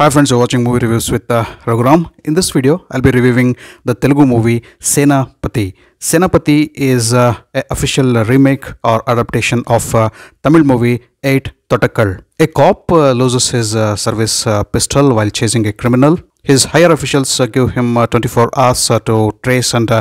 Hi friends, you're watching movie reviews with Raghuram. In this video, I'll be reviewing the Telugu movie Senapati. Senapati is an official remake or adaptation of Tamil movie 8 Thottakkal. A cop loses his service pistol while chasing a criminal. His higher officials give him 24 hours to trace and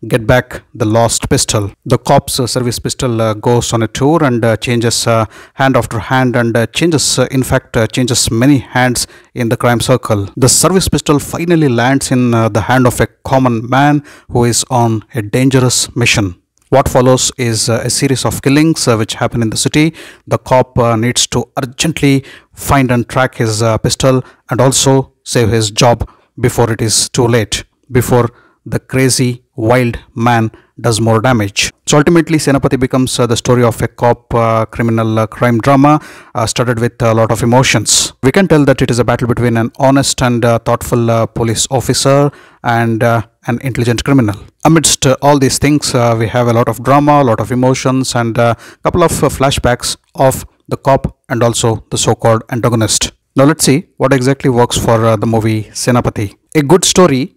get back the lost pistol. The cop's service pistol goes on a tour and changes hand after hand and changes many hands in the crime circle. The service pistol finally lands in the hand of a common man who is on a dangerous mission. What follows is a series of killings which happen in the city. The cop needs to urgently find and track his pistol and also save his job before it is too late, before the crazy wild man does more damage. So ultimately Senapati becomes the story of a cop criminal crime drama started with a lot of emotions. We can tell that it is a battle between an honest and thoughtful police officer and an intelligent criminal. Amidst all these things, we have a lot of drama, a lot of emotions and a couple of flashbacks of the cop and also the so-called antagonist. Now let's see what exactly works for the movie Senapati. A good story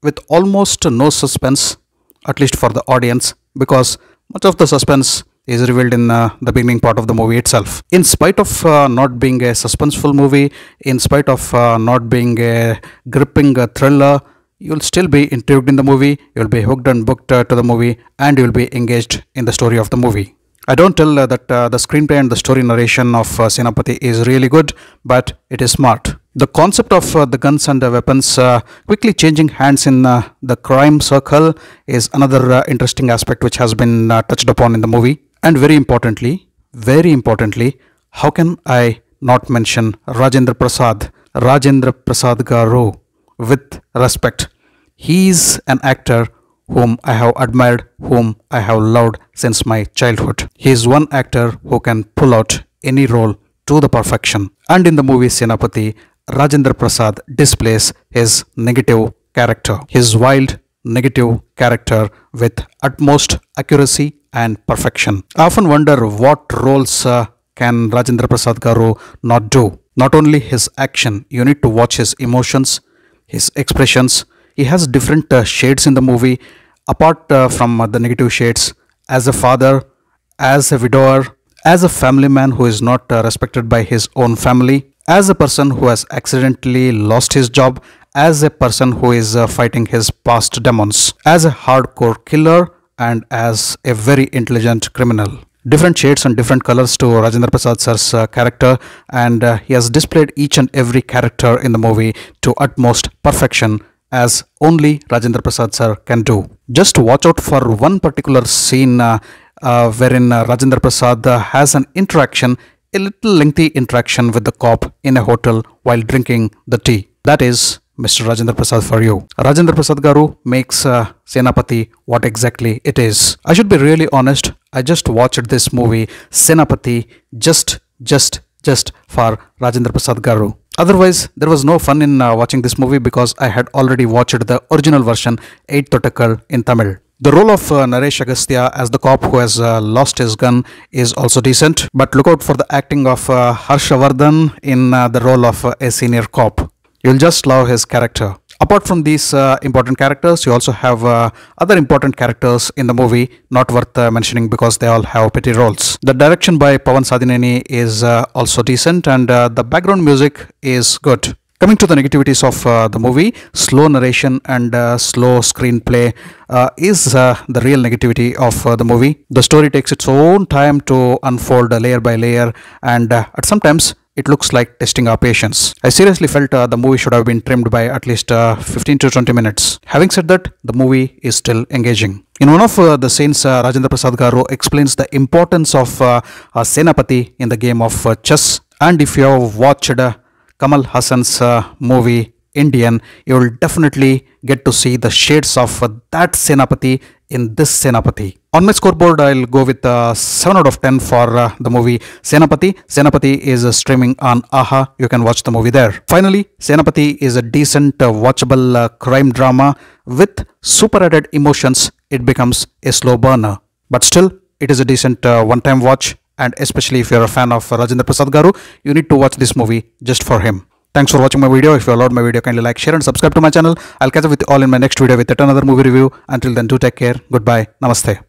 with almost no suspense, at least for the audience, because much of the suspense is revealed in the beginning part of the movie itself. In spite of not being a suspenseful movie, in spite of not being a gripping thriller, you'll still be intrigued in the movie, you'll be hooked and booked to the movie, and you'll be engaged in the story of the movie. I don't tell that the screenplay and the story narration of Senapati is really good, but it is smart. The concept of the guns and the weapons quickly changing hands in the crime circle is another interesting aspect which has been touched upon in the movie. And very importantly, how can I not mention Rajendra Prasad Garu with respect? He is an actor whom I have admired, whom I have loved since my childhood. He is one actor who can pull out any role to the perfection. And in the movie Senapati, Rajendra Prasad displays his negative character, his wild negative character with utmost accuracy and perfection. I often wonder what roles can Rajendra Prasad Garu not do. Not only his action, you need to watch his emotions, his expressions. He has different shades in the movie. Apart from the negative shades, as a father, as a widower, as a family man who is not respected by his own family, as a person who has accidentally lost his job, as a person who is fighting his past demons, as a hardcore killer, and as a very intelligent criminal. Different shades and different colors to Rajendra Prasad sir's character, and he has displayed each and every character in the movie to utmost perfection, as only Rajendra Prasad sir can do. Just watch out for one particular scene wherein Rajendra Prasad has an interaction, a little lengthy interaction with the cop in a hotel while drinking the tea. That is Mr. Rajendra Prasad for you. Rajendra Prasad Garu makes Senapati what exactly it is. I should be really honest, I just watched this movie Senapati just for Rajendra Prasad Garu. Otherwise, there was no fun in watching this movie because I had already watched the original version 8 Thottakkal in Tamil. The role of Naresh Agastya as the cop who has lost his gun is also decent, but look out for the acting of Harshavardhan in the role of a senior cop. You'll just love his character. Apart from these important characters, you also have other important characters in the movie, not worth mentioning because they all have petty roles. The direction by Pawan Sadineni is also decent and the background music is good. Coming to the negativities of the movie, slow narration and slow screenplay is the real negativity of the movie. The story takes its own time to unfold layer by layer and at sometimes it looks like testing our patience. I seriously felt the movie should have been trimmed by at least 15 to 20 minutes. Having said that, the movie is still engaging. In one of the scenes, Rajendra Prasad Garu explains the importance of Senapati in the game of chess. And if you have watched Kamal Hassan's movie Indian, you will definitely get to see the shades of that Senapati in this Senapati. On my scoreboard, I'll go with 7 out of 10 for the movie Senapati. Senapati is streaming on AHA. You can watch the movie there. Finally, Senapati is a decent watchable crime drama with super added emotions. It becomes a slow burner, but still it is a decent one-time watch, and especially if you're a fan of Rajendra Prasad Garu, you need to watch this movie just for him. Thanks for watching my video. If you allowed my video, kindly like, share and subscribe to my channel. I'll catch up with you all in my next video with yet another movie review. Until then, do take care. Goodbye. Namaste.